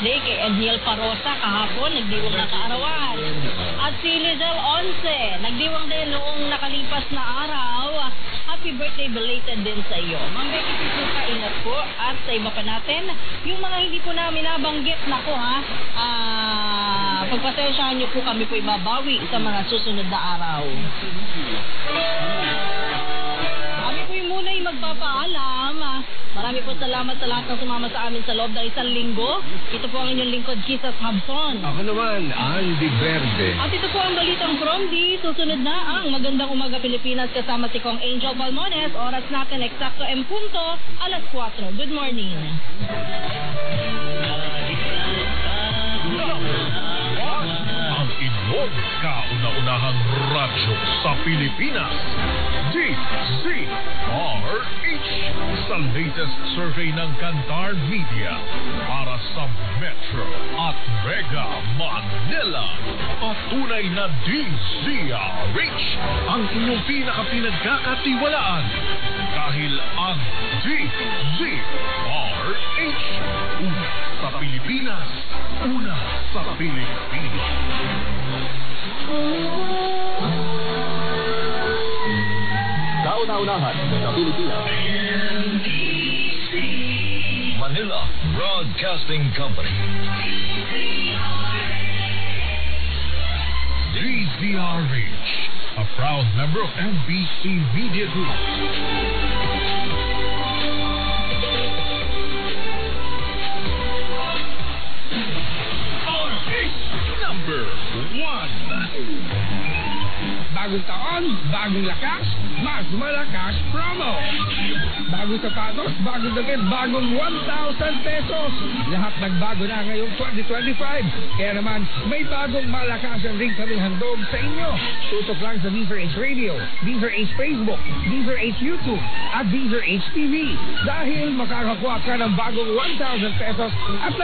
birthday kay Edniel Parosa kahapon, nagdiwang na kaarawan. At si Lizelle Once, nagdiwang din noong nakalipas na araw. Happy birthday belated din sa iyo. Ma'am Becky Pisuka, ingat po. At sa iba pa natin, yung mga hindi po namin nabanggit, nako ha, pagpasensyahan niyo po, kami po ibabawi sa mga susunod na araw. Kami po yung muna'y magpapaalam. Marami po salamat sa lahat ng sumama sa amin sa loob ng isang linggo. Ito po ang inyong lingkod, Kisas Habson. Ako naman, Andy Verde. At ito po ang balitang from D. Susunod na ang Magandang Umaga Pilipinas kasama si Kong Angel Palmones. Oras natin eksakto punto, alas 4. Good morning. Ang inyong kauna-unahang radyo sa Pilipinas, DZRH, sa latest survey ng Kantar Media para sa Metro at Mega Manila. Patunay na DZRH ang inyong pinaka-pinagkakatiwalaan dahil ang DZRH, una sa Pilipinas, una sa Pilipinas. Kauna-unahan sa Pilipinas. Manila Broadcasting Company. DZRH, a proud member of NBC Media Group. Number 1. Bagong taon, bagong lakas, mas malakas promo. Bagong sapatos, bagong damit, bagong 1,000 pesos. Lahat nagbago na ngayong 2025. Kaya naman, may bagong malakasan ring kaming handog sa inyo. Tutok lang sa DZRH Radio, DZRH Facebook, DZRH YouTube, at DZRH TV. Dahil makakakuha ka ng bagong 1,000 pesos at